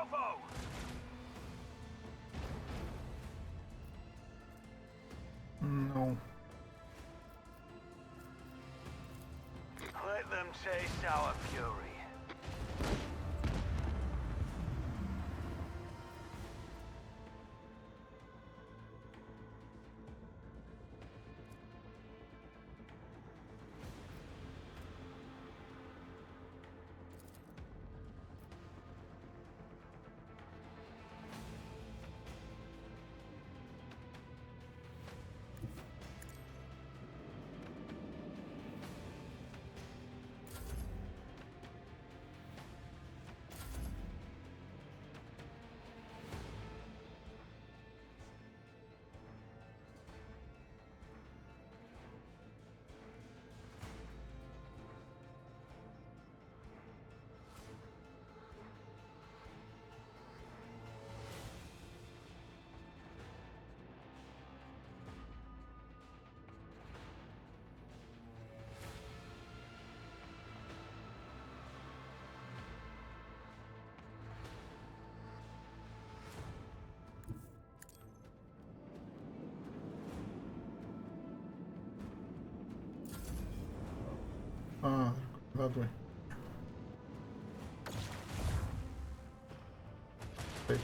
salvo! No. Let them taste our fury. Ah, that way. Six.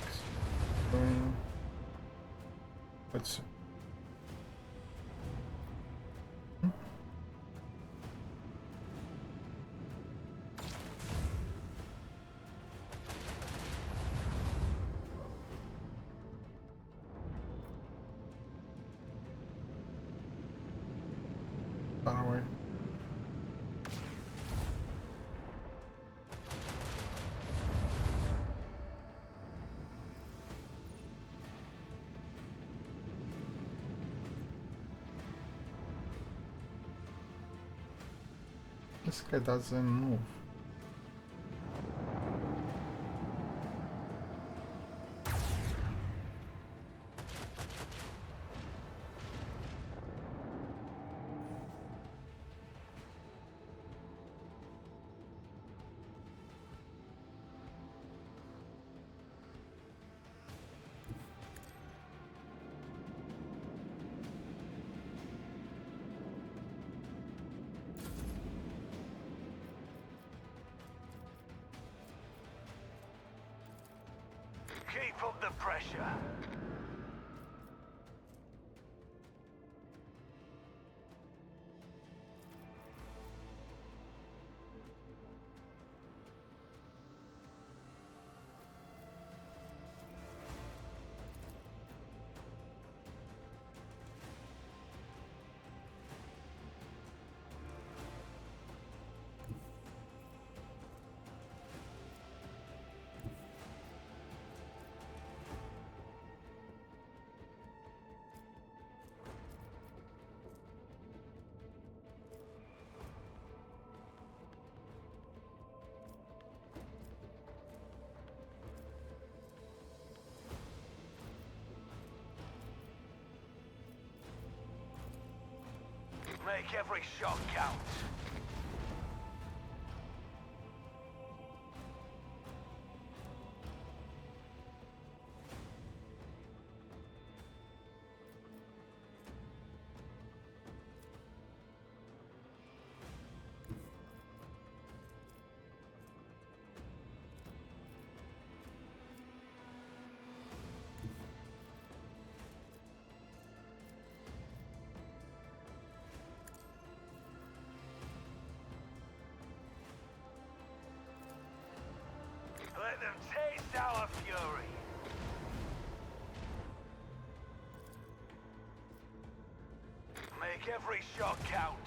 Let's see. Far away. This guy doesn't move. Keep up the pressure. Make every shot count. Let them taste our fury. Make every shot count.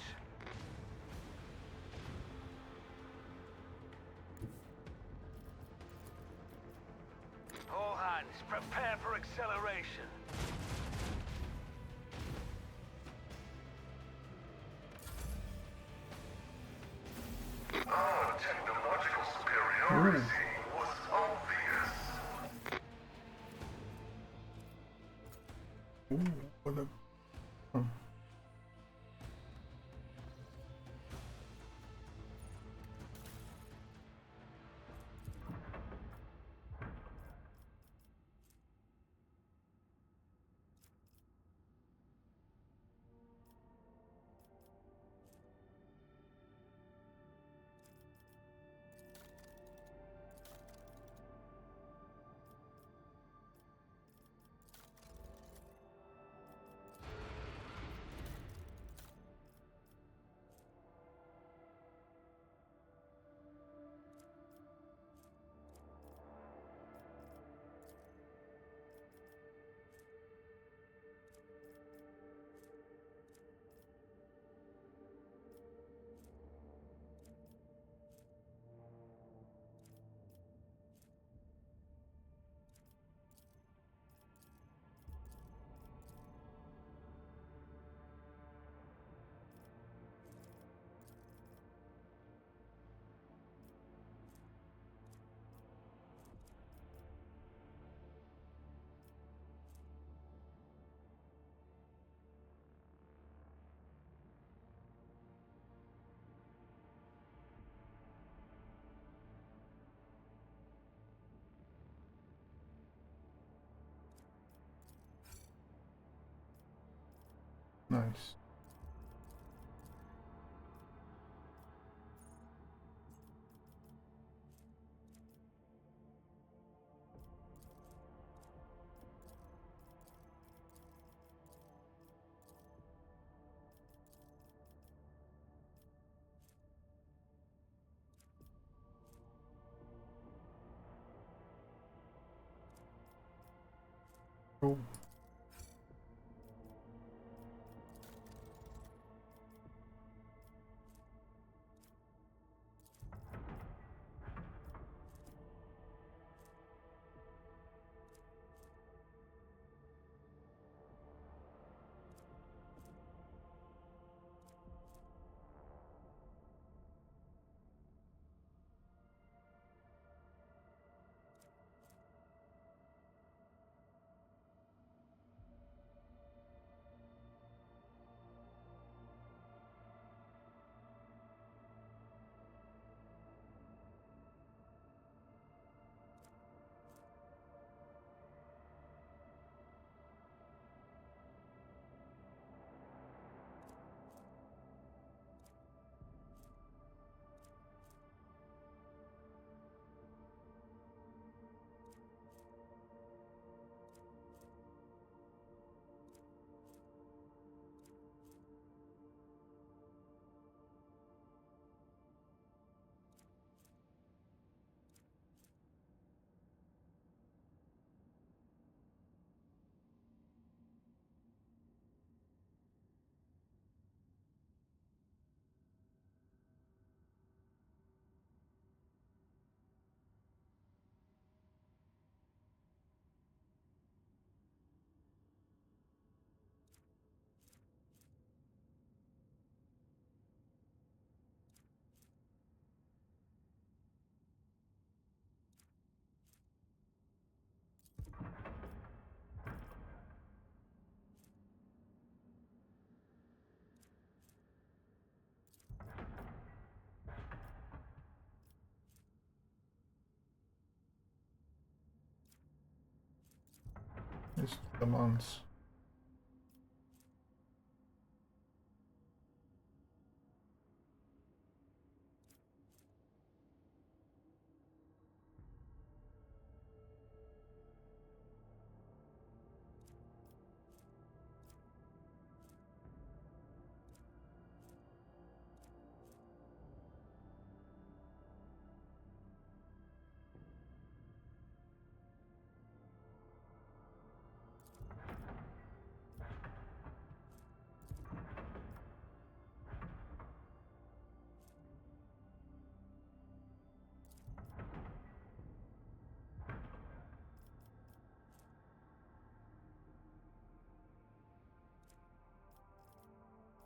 All hands, prepare for acceleration. Our technological superiority was obvious. Ooh, what a... Oh. Nice. Oh. It's the months.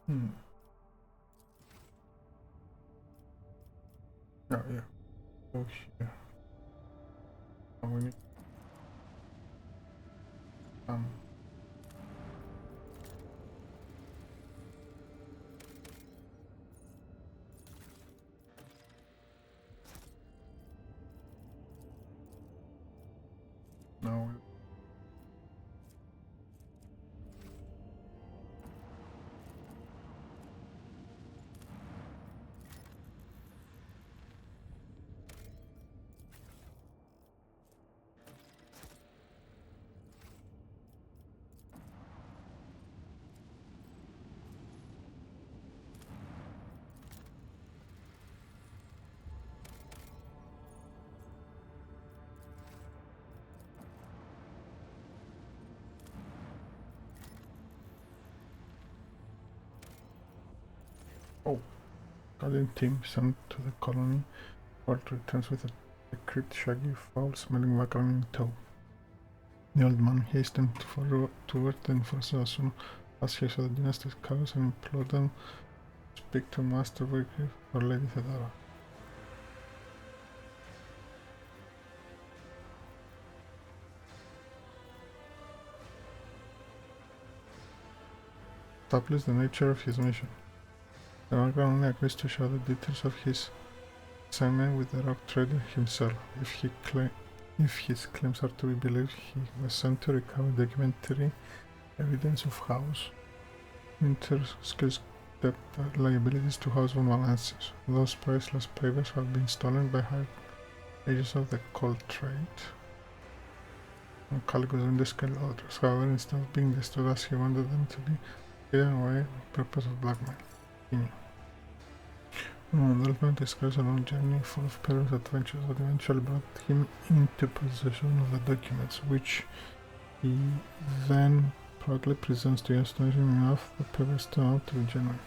Hmm. Oh yeah. Oh yeah. Oh, we need um. No. Oh. Guardian team sent to the colony. Walt returns with a decrepit, shaggy, foul-smelling wagon in tow. The old man hastened toward the enforcers as soon as he saw the dynasty's cows and implored them to speak to Master Wycliffe or Lady Thedara. Establish the nature of his mission. The Argon only agrees to share the details of his assignment with the rock trader himself. If his claims are to be believed, he was sent to recover documentary evidence of house Inter-skills depth liabilities to house vulnerabilities. Those priceless papers have been stolen by high ages of the cold trade. And Calicos and the Scale Others, however, instead of being destroyed as he wanted them to be, hidden away purpose of blackmail. Adolfman describes a long journey full of perilous adventures that eventually brought him into possession of the documents, which he then proudly presents to you. Astonishing enough, the papers turn out to be genuine.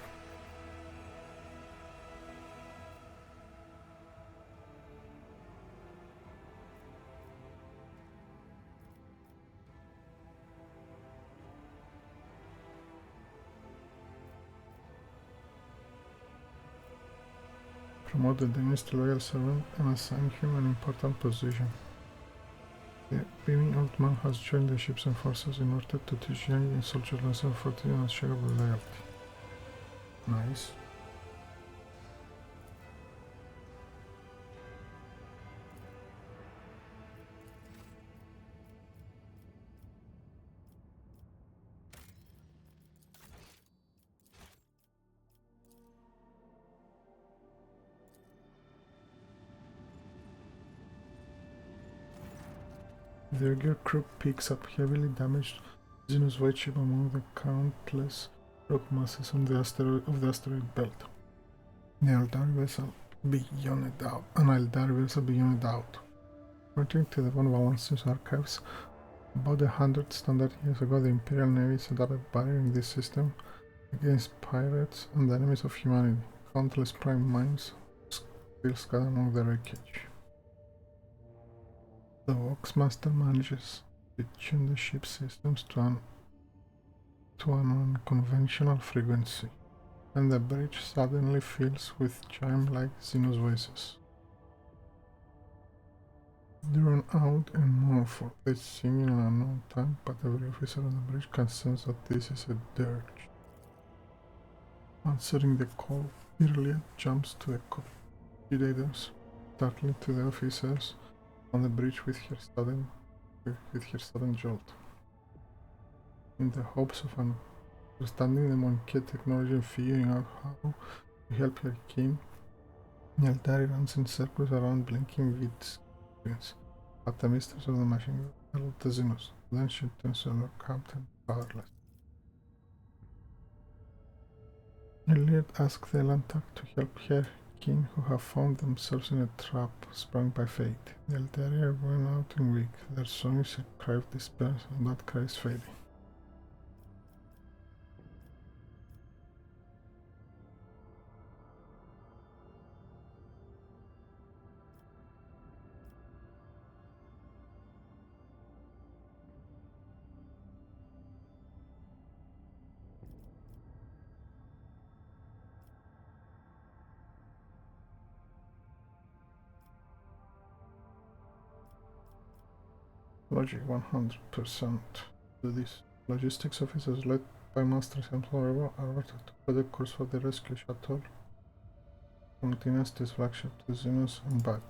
Promote the dynasty loyal servant and assign him an important position. The beaming old man has joined the ships and forces in order to teach young soldiers lessons of fortitude and unshakable loyalty. Nice. The regular crew picks up heavily damaged xenos white ship among the countless rock masses on the asteroid belt. An Eldari vessel beyond a doubt. According to the Von Valence's archives, about 100 standard years ago, the Imperial Navy set up a barrier in this system against pirates and enemies of humanity. Countless prime mines still scattered among the wreckage. The Voxmaster manages to tune the ship's systems to an unconventional frequency, and the bridge suddenly fills with chime-like xenos voices. Drawn out and mournful, they sing in an unknown tongue, but every officer on the bridge can sense that this is a dirge. Answering the call, Irlia jumps to the computers, startling to the officers on the bridge with her sudden jolt. In the hopes of understanding the monkey technology and figuring out how to help her king, Eldari runs in circles around blinking vids screens, but the mistress of the machine gun the xenos. Then she turns to the captain, powerless. Elliot asks the Elantak to help her king, who have found themselves in a trap sprung by fate. The Eldari are worn out and weak. Their song is a cry of despair, and that cry is fading. Logic 100%. Do this. Logistics officers led by Master Samson Revo are ordered to put a course for the rescue shuttle from Dynasty's flagship to Xenos and back.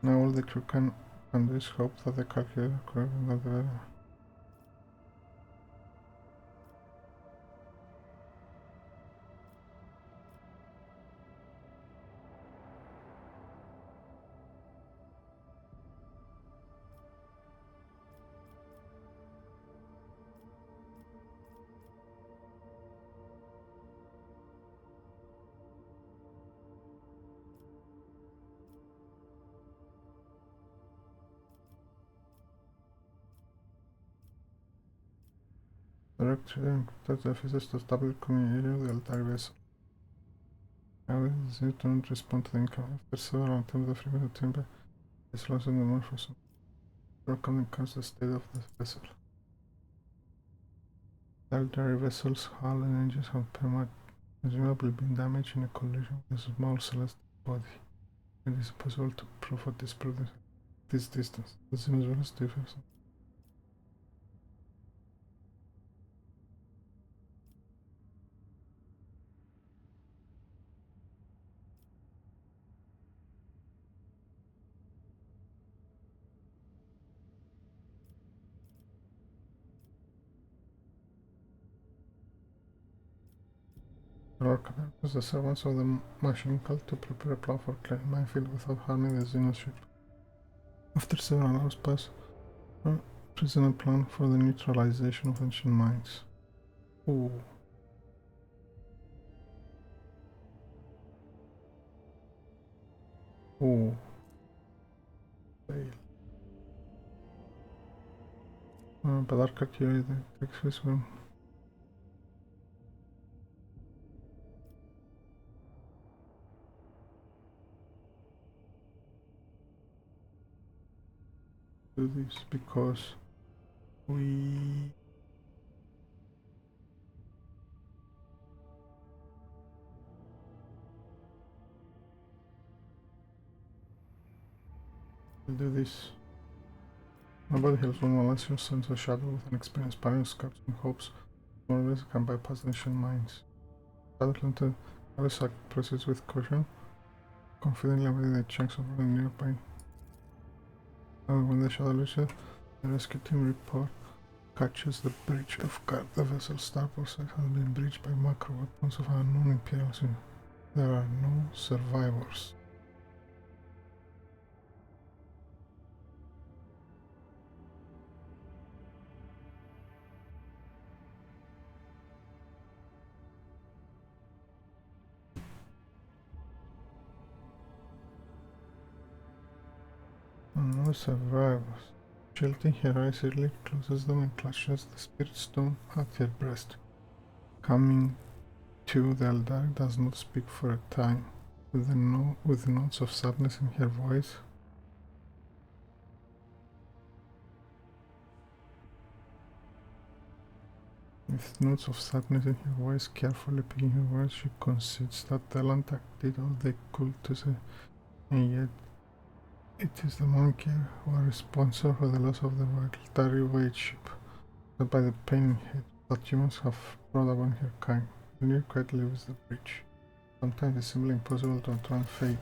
Now all the crew can do is hope that the calculator correct and that the director encourages the officers to establish community area of the Eldari vessel. However, the Xenos do not respond to the income. After several attempts, the frequency timber is lost in the north for some. Broken and comes the state of the vessel. The Eldari vessel's hull and engines have presumably been damaged in a collision with a small celestial body. It is impossible to prove or disprove this distance. The Xenos vessels differ. Archetype use the servants of the machine cult to prepare a plan for clearing minefield without harming the xenos ship. After several hours pass, present a plan for the neutralization of ancient mines. Ooh. Ooh. Fail. But Archetype takes this one. Do this because we will do this. Nobody helps one unless you send a shadow with an experienced pilot scouts and hopes more or less can bypass the ancient mines. Atlanta Alisac proceeds with caution, confidently avoiding the chunks of road nearby. When the shadow reaches, the rescue team report catches the breach of guard. The vessel's starboard side has been breached by macro weapons of unknown Imperial. There are no survivors. No survivors. Shielding her eyes early closes them and clutches the spirit stone at her breast. Coming to, the Eldar does not speak for a time, with notes of sadness in her voice. With notes of sadness in her voice, carefully picking her words, she concedes that the Eldar did all they could to say, and yet it is the monkey who are responsible for the loss of the military wage ship, but by the pain in head that humans have brought upon her kind. Near quite leaves the breach. Sometimes it's simply impossible to outrun fate.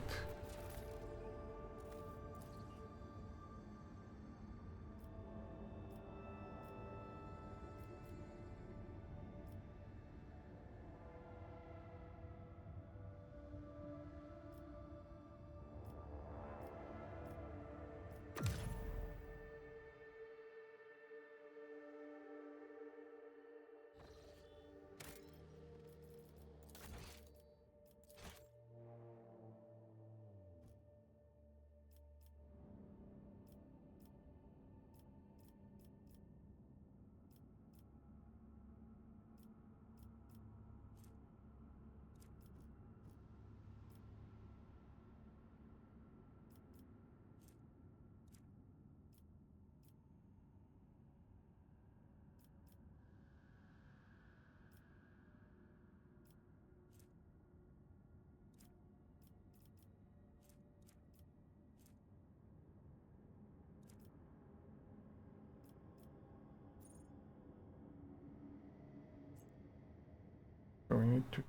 So we need to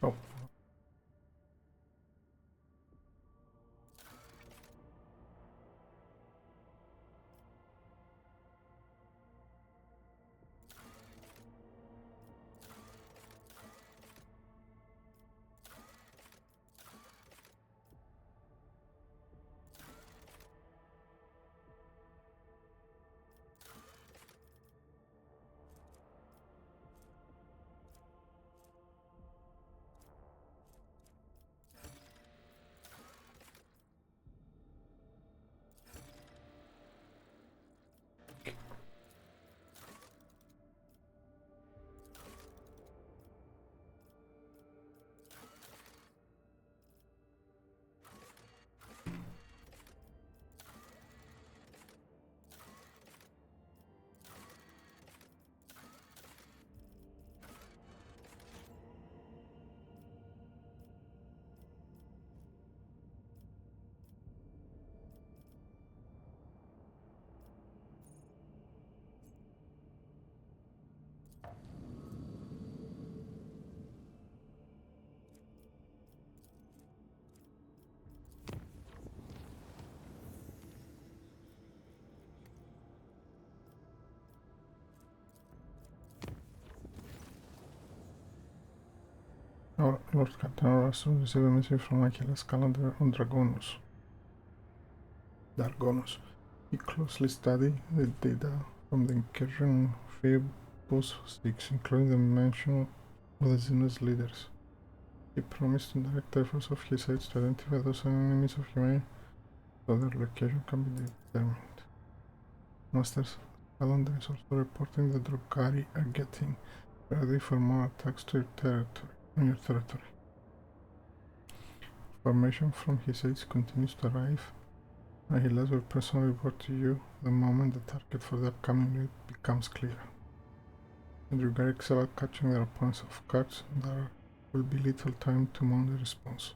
oh. Our Lord Captain Arasu received a message from Achilles' calendar on Dargonus. He closely studied the data from the incursion of Phoebus 6, including the mention of the xenos leaders. He promised to direct the efforts of his aides to identify those enemies of humanity so their location can be determined. Master's calendar is also reporting that Drukari are getting ready for more attacks to your territory. Information from his aides continues to arrive. Achilles will personally report to you the moment the target for the upcoming raid becomes clear. And Drukari excel at catching their opponents off guard, there will be little time to mount a response.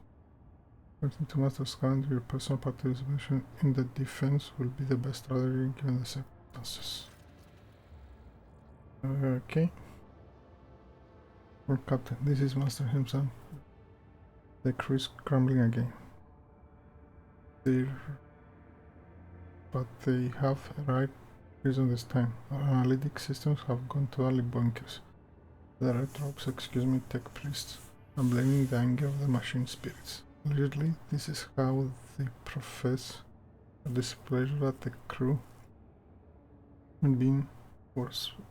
According to Master's calendar, your personal participation in the defense will be the best strategy given the circumstances. Okay. Well, Captain, this is Master himself. The crew is crumbling again. But they have a right reason this time. Our analytic systems have gone totally bonkers. The red ropes, tech priests, are blaming the anger of the machine spirits. Allegedly, this is how they profess their displeasure at the crew and being worshipful.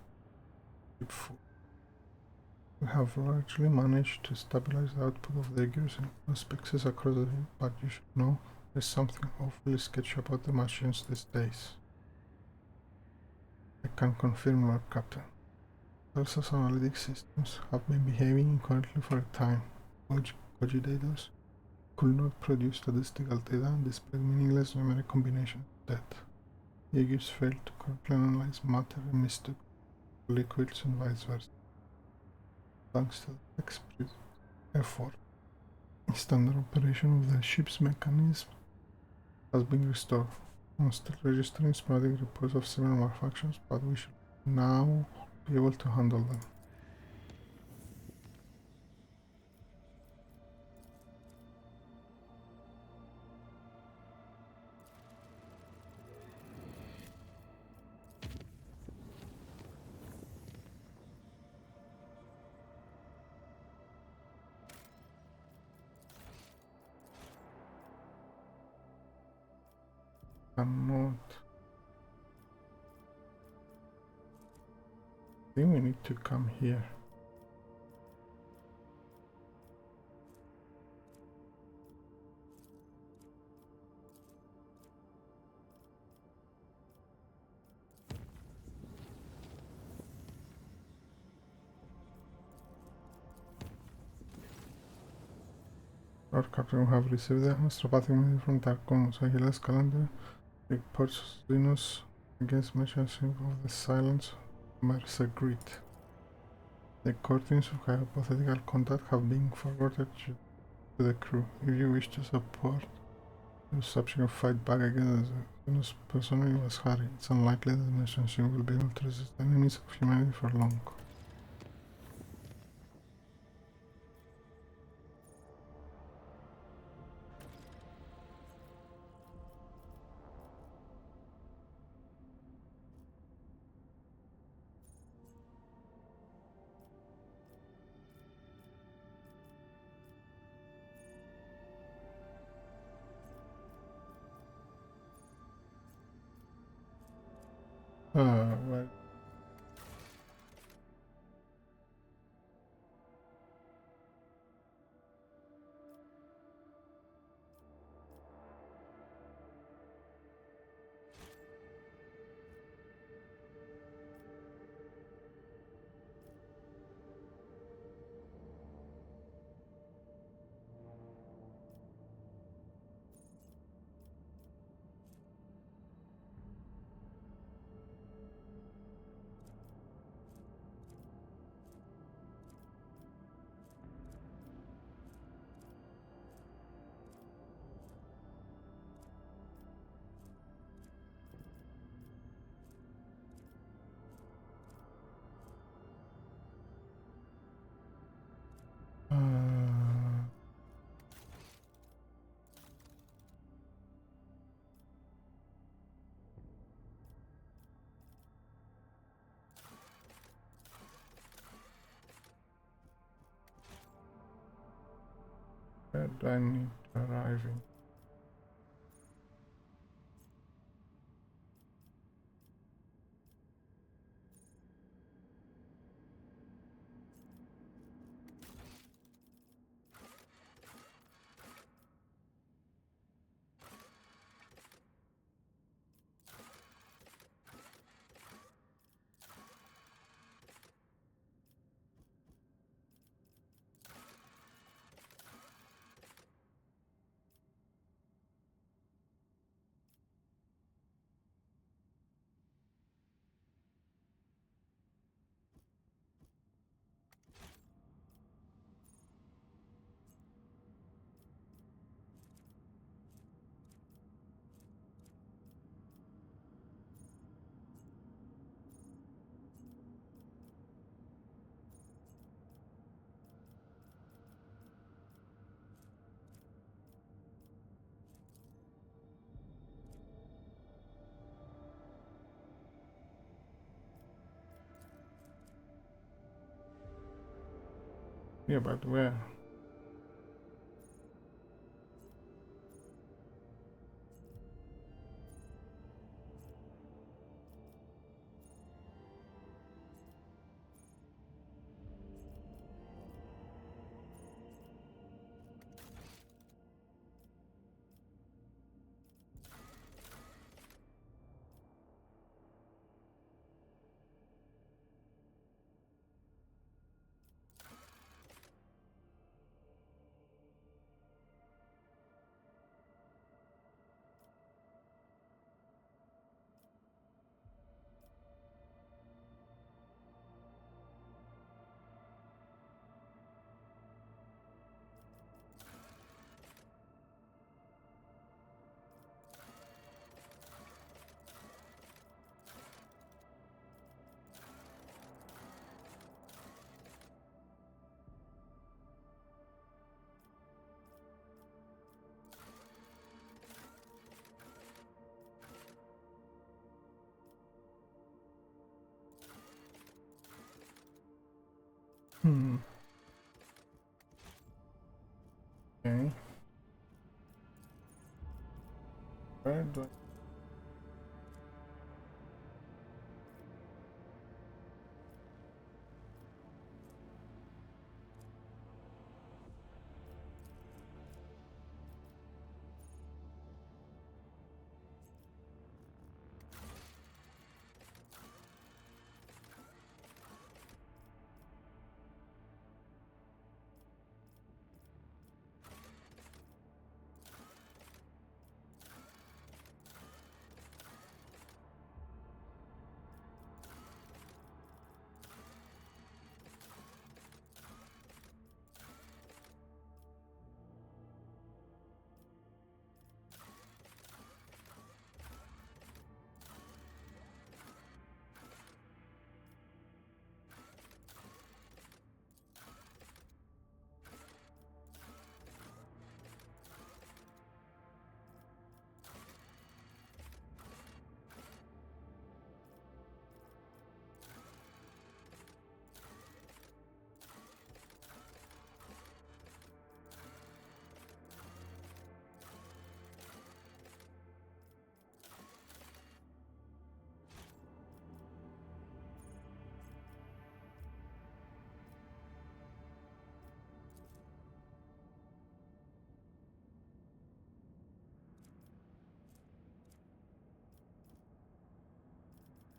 We have largely managed to stabilize the output of the gears and species across the field, but you should know there's something awfully sketchy about the machines these days. I can confirm, Lord Captain. Elsa's analytic systems have been behaving incorrectly for a time. Cogitators could not produce statistical data and displayed meaningless numeric combinations instead. The gears failed to correctly analyze matter and mistook liquids and vice versa. Thanks to the expert effort, standard operation of the ship's mechanism has been restored. I'm still registering sporadic reports of similar malfunctions, but we should now be able to handle them. Cannot. I think we need to come here. Our captain will have received the astropathic message from Koronus Expanse calendar. Reports xenos against mentions of the silence of Mercer Grid. The coordinates of hypothetical contact have been forwarded to the crew. If you wish to support the subsequent fight back against the xenos personally was hurry. It's unlikely that the machine will be able to resist the enemies of humanity for long. Well. Where do I need to arrive in? Yeah, but where? Okay. Where do I?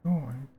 Oh, I